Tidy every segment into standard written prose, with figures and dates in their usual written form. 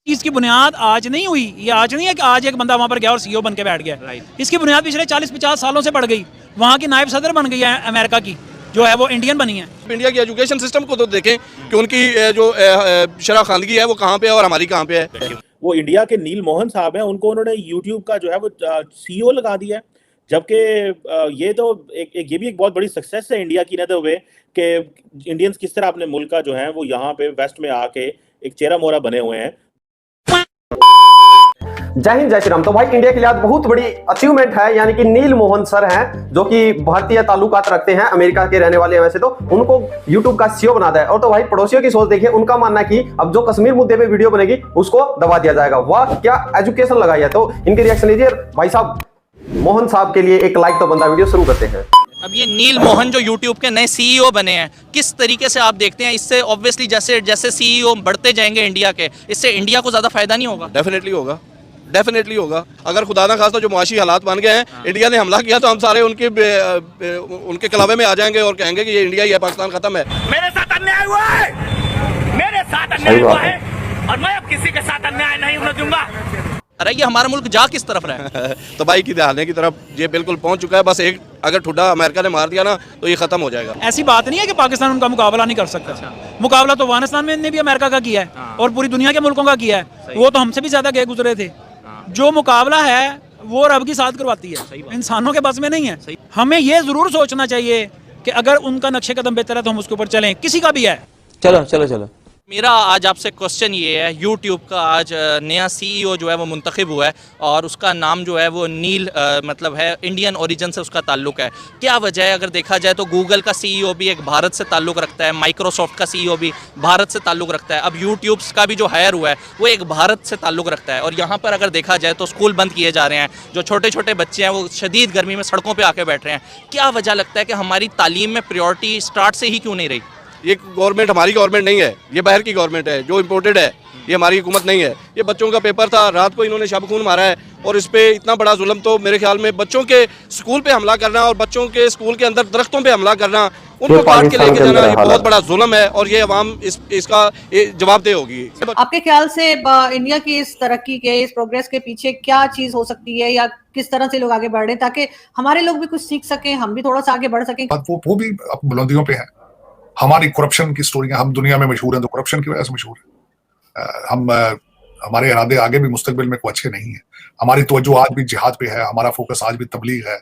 इसकी बुनियाद आज नहीं हुई, ये आज नहीं है कि आज एक बंदा वहाँ पर गया और सीईओ बन के बैठ गया। इसकी बुनियाद पिछले 40-50 सालों से बढ़ गई। वहाँ की नायब सदर बन गई है अमेरिका की, जो है वो इंडियन बनी है। इंडिया की एजुकेशन सिस्टम को तो देखें कि उनकी जो शरह खानगी है वो कहाँ पे है और हमारी कहाँ पे है। वो इंडिया के नील मोहन साहब हैं, उनको उन्होंने यूट्यूब का जो है वो सीईओ लगा दिया है। जबकि ये तो ये भी एक बहुत बड़ी सक्सेस है इंडिया की, ना तो वे कि इंडियंस किस तरह अपने मुल्क का जो है वो यहाँ पे वेस्ट में आके एक चेहरा मोहरा बने हुए हैं। जय हिंद, जय श्री राम। तो भाई इंडिया के लिए आज बहुत बड़ी अचीवमेंट है, यानी कि नील मोहन सर हैं जो कि भारतीय ताल्लुकात रखते हैं, अमेरिका के रहने वाले हैं वैसे तो, उनको यूट्यूब का सीईओ बना दिया है। और तो भाई पड़ोसियों की सोच देखिए, उनका मानना है कि अब जो कश्मीर मुद्दे पे वीडियो बनेगी उसको दबा दिया जाएगा। वाह क्या एजुकेशन लगाई है। तो इनके रिएक्शन लीजिए भाई साहब। मोहन साहब के लिए एक लाइक तो बनता। वीडियो शुरू करते हैं। अब ये नील मोहन जो यूट्यूब के नए सीईओ बने हैं, किस तरीके से आप देखते हैं? इससे ऑब्वियसली जैसे जैसे सीईओ बढ़ते जाएंगे इंडिया के, इससे इंडिया को ज्यादा फायदा नहीं होगा? डेफिनेटली होगा, डेफिनेटली होगा। अगर खुदा ना खास्ता जो मुआशी हालात बन गए हैं, इंडिया ने हमला किया तो हम सारे उनके कलावे में आ जाएंगे और कहेंगे कि ये इंडिया ही है, पाकिस्तान खत्म है। मेरे साथ अन्याय हुआ है, मेरे साथ अन्याय हुआ है और मैं अब किसी के साथ अन्याय नहीं होने दूंगा। अरे ये हमारा मुल्क जा किस तरफ रहा है? तबाही की दहाने की तरफ ये बिल्कुल पहुंच चुका है। बस एक अगर ठुड्डा अमेरिका ने मार दिया ना तो ये खत्म हो जाएगा। ऐसी बात नहीं है कि पाकिस्तान उनका मुकाबला नहीं कर सकता। मुकाबला तो अफगानिस्तान में ने भी अमेरिका का किया है और पूरी दुनिया के मुल्कों का किया है। वो तो हमसे भी ज्यादा गए गुजरे थे। जो मुकाबला है वो रब की साथ करवाती है, इंसानों के बस में नहीं है। हमें ये जरूर सोचना चाहिए कि अगर उनका नक्शे कदम बेहतर है तो हम उसके ऊपर चलें, किसी का भी है। चलो चलो चलो। मेरा आज आपसे क्वेश्चन ये है, यूट्यूब का आज नया सीईओ जो है वो मुंतखब हुआ है और उसका नाम जो है वो नील मतलब है इंडियन ओरिजिन से उसका ताल्लुक है। क्या वजह है? अगर देखा जाए तो गूगल का सीईओ भी एक भारत से ताल्लुक़ रखता है, माइक्रोसॉफ्ट का सीईओ भी भारत से ताल्लुक़ रखता है, अब यूट्यूब का भी जो हायर हुआ है वो एक भारत से ताल्लुक़ रखता है। और यहाँ पर अगर देखा जाए तो स्कूल बंद किए जा रहे हैं, जो छोटे छोटे बच्चे हैं वो शदीद गर्मी में सड़कों पर आके बैठ रहे हैं। क्या वजह लगता है कि हमारी तालीम में प्रायोरिटी स्टार्ट से ही क्यों नहीं रही? ये गवर्नमेंट हमारी गवर्नमेंट नहीं है, ये बाहर की गवर्नमेंट है जो इम्पोर्टेड है, ये हमारी हुकूमत नहीं है। ये बच्चों का पेपर था, रात को इन्होंने शब खून मारा है और इस पे इतना बड़ा जुल्म तो मेरे ख्याल में बच्चों के स्कूल पे हमला करना और बच्चों के स्कूल के अंदर दरख्तों पे हमला करना, उनको काट के लेके जाना, ये बहुत बड़ा जुल्म है और ये अवाम इसका जवाबदेह होगी। आपके ख्याल से इंडिया की इस तरक्की के, इस प्रोग्रेस के पीछे क्या चीज हो सकती है या किस तरह से लोग आगे बढ़ रहे हैं ताकि हमारे लोग भी कुछ सीख सकें, हम भी थोड़ा सा आगे बढ़ सकें? वो भी बुलंदियों पे है। हमारी करप्शन की स्टोरियां, हम दुनिया में मशहूर हैं तो करप्शन की वजह से मशहूर है। हमारे इरादे आगे भी मुस्तकबिल में कोई अच्छे नहीं है। हमारी तवज्जो आज भी जिहाद पे है, हमारा फोकस आज भी तबलीग है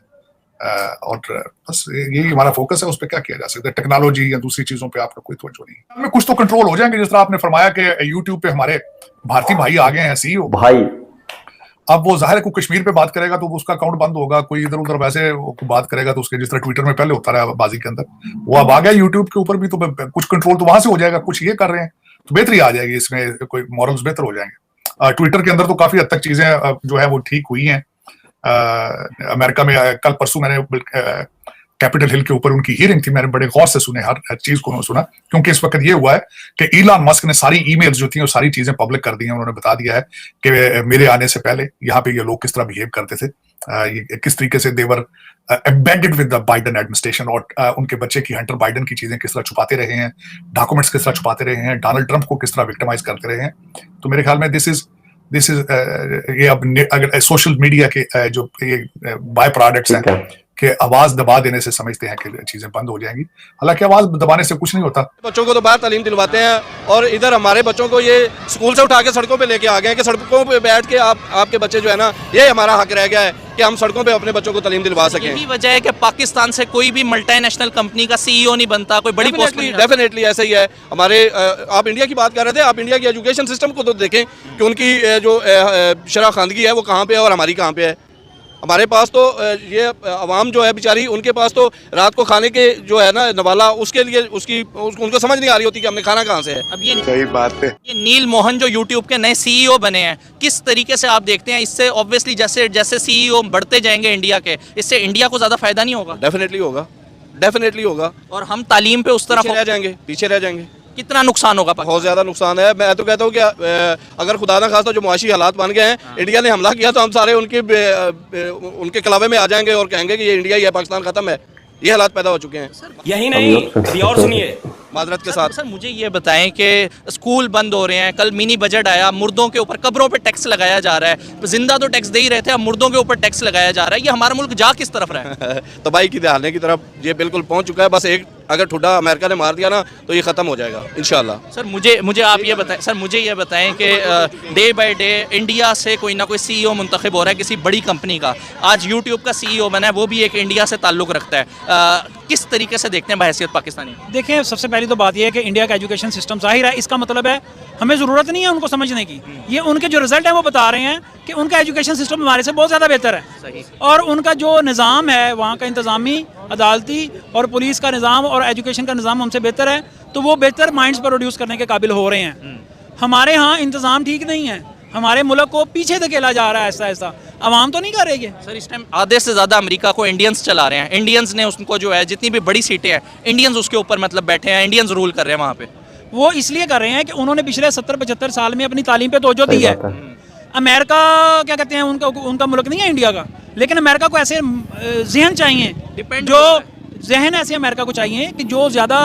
और बस यही हमारा फोकस है। उस पर क्या किया जा सकता है? टेक्नोलॉजी या दूसरी चीजों पे आपका कोई तवज्जो नहीं है। हमें कुछ तो कंट्रोल हो जाएंगे, जिस तरह आपने फरमाया कि यूट्यूब पे हमारे भारतीय भाई आ गए हैं सीईओ भाई। अब वो जाहिर है कोई कश्मीर पे बात करेगा तो उसका अकाउंट बंद होगा, कोई इधर उधर वैसे बात करेगा तो उसके, जिस तरह ट्विटर में पहले होता रहा बाजी के अंदर, वो अब आ गया यूट्यूब के ऊपर भी, तो कुछ कंट्रोल तो वहां से हो जाएगा। कुछ ये कर रहे हैं तो बेहतरी आ जाएगी, इसमें कोई मॉरल्स बेहतर हो जाएंगे। ट्विटर के अंदर तो काफी हद तक चीजें जो है वो ठीक हुई हैं। अमेरिका में कल परसों मैंने कैपिटल हिल के ऊपर उनकी हियरिंग थी, मैंने बड़े गौर से सुने, हर चीज को सुना, क्योंकि इस वक्त ये हुआ है कि इलॉन मस्क ने सारी ईमेल्स जो थी वो सारी चीजें पब्लिक कर दी हैं। उन्होंने बता दिया है कि मेरे आने से पहले यहाँ पे ये लोग किस तरह बिहेव करते थे, ये किस तरीके से they were embedded with the Biden administration, और उनके बच्चे की हंटर बाइडेन की चीजें किस तरह छुपाते रहे हैं, डॉक्यूमेंट्स किस तरह छुपाते रहे हैं, डोनाल्ड ट्रंप को किस तरह विक्टिमाइज करते रहे हैं। तो मेरे ख्याल में दिस इज ये अब अगर सोशल मीडिया के जो ये बाय प्रोडक्ट्स हैं कि आवाज दबा देने से समझते हैं कि चीजें बंद हो जाएंगी, हालांकि आवाज दबाने से कुछ नहीं होता। बच्चों को तो बाहर तालीम दिलवाते हैं और इधर हमारे बच्चों को ये स्कूल से उठा के सड़कों पे लेके आ गए हैं कि सड़कों पे बैठ के आपके बच्चे जो है ना, ये हमारा हक रह गया है कि हम सड़कों पे अपने बच्चों को तालीम दिलवा सकें। यही वजह है कि पाकिस्तान से कोई भी मल्टीनेशनल कंपनी का सीईओ नहीं बनता, कोई बड़ी पोस्ट नहीं। डेफिनेटली ऐसा ही है। हमारे आप इंडिया की बात कर रहे थे, आप इंडिया की एजुकेशन सिस्टम को तो देखें कि उनकी जो शरह खानगी है वो कहाँ पे है और हमारी कहाँ पे है। हमारे पास तो ये अवाम जो है बेचारी, उनके पास तो रात को खाने के जो है ना नवाला, उसके लिए उनको समझ नहीं आ रही होती कि हमने खाना कहाँ से है। अब ये सही बात है। ये नील मोहन जो यूट्यूब के नए सीईओ बने हैं, किस तरीके से आप देखते हैं? इससे ऑब्वियसली जैसे जैसे सीईओ बढ़ते जाएंगे इंडिया के, इससे इंडिया को ज्यादा फायदा नहीं होगा? डेफिनेटली होगा, डेफिनेटली होगा। और हम तालीम पे उस तरह पीछे रह जाएंगे। कितना नुकसान होगा? बहुत ज्यादा नुकसान है। मैं तो कहता हूँ कि अगर खुदा ना खास्ता जो मुआशी हालात बन गए हैं, इंडिया ने हमला किया तो हम सारे उनके कलावे में आ जाएंगे और कहेंगे कि ये इंडिया ही है, पाकिस्तान खत्म है। ये हालात पैदा हो चुके हैं। यही नहीं, अभी और सुनिए। माजरत के साथ सर मुझे ये बताएं कि स्कूल बंद हो रहे हैं, कल मिनी बजट आया, मुर्दों के ऊपर, कब्रों पे टैक्स लगाया जा रहा है, जिंदा तो टैक्स दे ही रहे थे, अब मुर्दों के ऊपर टैक्स लगाया जा रहा है, ये हमारा मुल्क जा किस तरफ रहा है? तबाही की दहाने की तरफ ये बिल्कुल पहुंच चुका है। बस एक अगर ठुड्डा अमेरिका ने मार दिया ना तो ये खत्म हो जाएगा इंशाल्लाह। सर मुझे आप ये बताएं, सर मुझे ये बताएं कि डे बाय डे इंडिया से कोई ना कोई सीईओ मुंतखब हो रहा है किसी बड़ी कंपनी का। आज यूट्यूब का सीईओ बना है, वो भी एक इंडिया से ताल्लुक़ रखता है। किस तरीके से देखते हैं बहैसियत पाकिस्तानी? देखें, सबसे पहली तो बात यह है कि इंडिया का एजुकेशन सिस्टम ज़ाहिर है, इसका मतलब है हमें ज़रूरत नहीं है उनको समझने की। ये उनके जो रिजल्ट है वो बता रहे हैं कि उनका एजुकेशन सिस्टम हमारे से बहुत ज़्यादा बेहतर है। सही। और उनका जो निज़ाम है वहाँ का इंतज़ामी, अदालती और पुलिस का निज़ाम और एजुकेशन का निज़ाम हमसे बेहतर है, तो वो बेहतर माइंड्स प्रोड्यूस करने के काबिल हो रहे हैं। हमारे यहाँ इंतज़ाम ठीक नहीं है, हमारे मुल्क को पीछे धकेला जा रहा है ऐसा ऐसा। अवाम तो नहीं कर रही है सर। इस टाइम आधे से ज़्यादा अमेरिका को इंडियंस चला रहे हैं। इंडियंस ने उसको जो है जितनी भी बड़ी सीटें हैं, इंडियंस उसके ऊपर मतलब बैठे हैं, इंडियंस रूल कर रहे हैं वहाँ पे। वो इसलिए कर रहे हैं कि उन्होंने पिछले 70-75 साल में अपनी तालीम पे तवज्जो दी है। अमेरिका क्या कहते हैं, उनका मुल्क नहीं है इंडिया का, लेकिन अमेरिका को ऐसे जहन चाहिए, जो जहन ऐसे अमेरिका को चाहिए कि जो ज़्यादा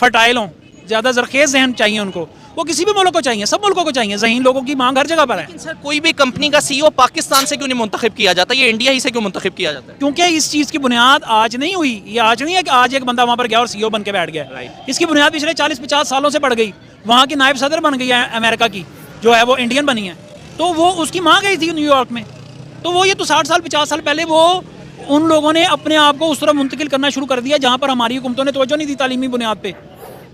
फर्टाइल हों, ज़्यादा जरखेज़ जहन चाहिए उनको। वो किसी भी मुल्क को चाहिए, सब मुल्कों को चाहिए। ज़हीन लोगों की मांग हर जगह पर है। लेकिन सर कोई भी कंपनी का सीईओ पाकिस्तान से क्यों नहीं मुंतखब किया जाता, ये इंडिया ही से क्यों मुंतखब किया जाता है? क्योंकि इस चीज़ की बुनियाद आज नहीं हुई। ये आज नहीं है कि आज एक बंदा वहाँ पर गया और सीईओ बन के बैठ गया। इसकी बुनियाद पिछले 40-50 सालों से पड़ गई। वहाँ की नायब सदर बन गई है अमेरिका की, जो है वो इंडियन बनी है, तो वो उसकी माँ गई थी न्यूयॉर्क में। तो वो ये तो 60 साल 50 साल पहले वो उन लोगों ने अपने आप को उस तरफ मुंतकिल करना शुरू कर दिया जहाँ पर हमारी हुकूमतों ने तवज्जो नहीं दी तालीमी बुनियाद पे,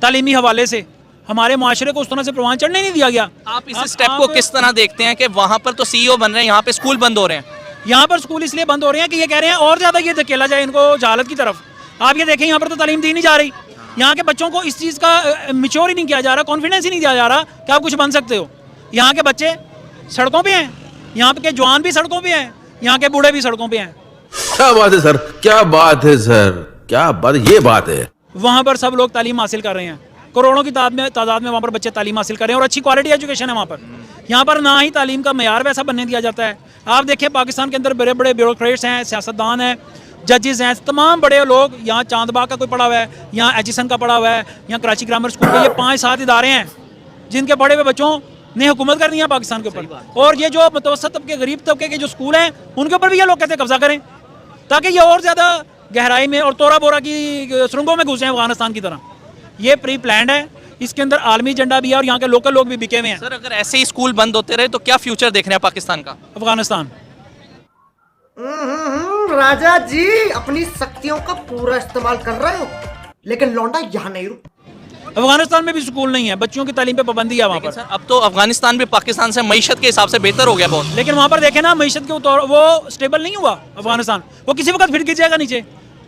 तालीमी हवाले से हमारे माशरे को उस तरह से प्रवान चढ़ने नहीं दिया गया। आप इस स्टेप को किस तरह देखते हैं कि वहाँ पर तो सीईओ बन रहे हैं, यहाँ पे स्कूल बंद हो रहे हैं? यहाँ पर स्कूल इसलिए बंद हो रहे हैं कि ये कह रहे हैं और ज़्यादा ये धकेला जाए इनको जहालत की तरफ। आप ये देखें, यहाँ पर तो तालीम दी नहीं जा रही। यहाँ के बच्चों को इस चीज़ का मिच्योर ही नहीं किया जा रहा, कॉन्फिडेंस ही नहीं दिया जा रहा कि आप कुछ बन सकते हो। यहाँ के बच्चे सड़कों पे हैं, यहाँ के जवान भी सड़कों पे हैं, यहाँ के बूढ़े भी सड़कों पे हैं। क्या बात है सर, क्या बात है सर, क्या बात, ये बात है। वहाँ पर सब लोग तालीम हासिल कर रहे हैं, करोड़ों की तादाद में वहाँ पर बच्चे तालीम हासिल कर रहे हैं और अच्छी क्वालिटी एजुकेशन है वहाँ पर। यहाँ पर ना ही तालीम का मयार वैसा बनने दिया जाता है। आप देखिए पाकिस्तान के अंदर बड़े बड़े ब्यूरोक्रेट्स हैं, सियासतदान हैं, जजेस हैं, तमाम बड़े लोग। यहाँ चांदबाग का कोई पढ़ा हुआ है, यहाँ एचिसन का पढ़ा हुआ है, यहाँ कराची ग्रामर स्कूल के, ये 5-7 इदारे हैं जिनके पढ़े हुए बच्चों ने हुकूमत करनी है पाकिस्तान के ऊपर। और ये जो मुतवसत तबके, गरीब तबके के जो स्कूल हैं, उनके ऊपर भी ये लोग कहते हैं कब्जा करें, ताकि ये और ज़्यादा गहराई में और तोरा बोरा की सुरंगों में घुसे हैं अफगानिस्तान की तरह। ये प्री प्लान्ड है, इसके अंदर आलमी एजेंडा भी है और यहाँ के लोकल लोग भी बिके हुए हैं। सर अगर ऐसे ही स्कूल बंद होते रहे तो क्या फ्यूचर देख रहे हैं पाकिस्तान का? अफगानिस्तान राजा जी अपनी शक्तियों का पूरा इस्तेमाल कर रहे हो, लेकिन लौंडा यहाँ नहीं रुक। अफगानिस्तान में भी स्कूल नहीं है, बच्चों की तालीम पे पाबंदी है वहाँ पर। सर अब तो अफगानिस्तान भी पाकिस्तान से मईशत के हिसाब से बेहतर हो गया बहुत, लेकिन वहाँ पर देखे ना मईशत के तौर वो स्टेबल नहीं हुआ अफगानिस्तान। वो किसी वक्त फिर गिर जाएगा नीचे,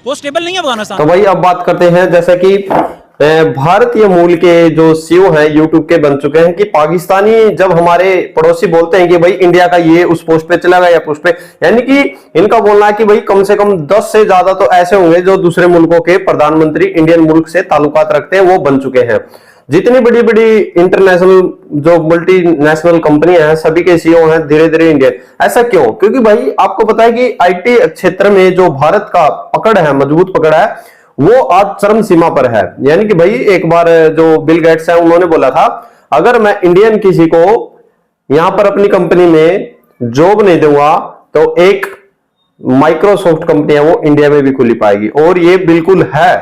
वो स्टेबल नहीं है अफगानिस्तान। तो भाई अब बात करते हैं, जैसे कि भारतीय मूल के जो सीईओ हैं यूट्यूब के बन चुके हैं कि पाकिस्तानी जब हमारे पड़ोसी बोलते हैं कि भाई इंडिया का ये उस पोस्ट पे चला गया या पोस्ट पे, यानी कि इनका बोलना है कि भाई कम से कम 10 से ज्यादा तो ऐसे होंगे जो दूसरे मुल्कों के प्रधानमंत्री इंडियन मुल्क से ताल्लुकात रखते हैं, वो बन चुके हैं। जितनी बड़ी बड़ी इंटरनेशनल जो मल्टीनेशनल कंपनियां हैं, सभी के सीईओ हैं धीरे धीरे इंडियन। ऐसा क्यों? क्योंकि भाई आपको पता है कि आईटी क्षेत्र में जो भारत का पकड़ है, मजबूत पकड़ है, वो आज चरम सीमा पर है। यानी कि भाई एक बार जो बिल गेट्स है उन्होंने बोला था, अगर मैं इंडियन किसी को यहां पर अपनी कंपनी में जॉब नहीं दूंगा तो एक माइक्रोसॉफ्ट कंपनी है वो इंडिया में भी खुली पाएगी। और ये बिल्कुल है,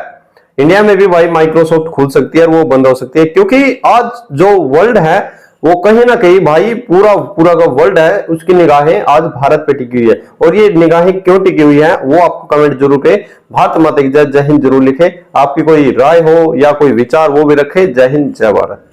इंडिया में भी भाई माइक्रोसॉफ्ट खुल सकती है और वो बंद हो सकती है, क्योंकि आज जो वर्ल्ड है वो कहीं ना कहीं भाई पूरा का वर्ल्ड है, उसकी निगाहें आज भारत पे टिकी हुई है। और ये निगाहें क्यों टिकी हुई है वो आपको कमेंट जरूर करें। भारत माता की जय, जय हिंद जरूर लिखें। आपकी कोई राय हो या कोई विचार वो भी रखें। जय हिंद, जय भारत।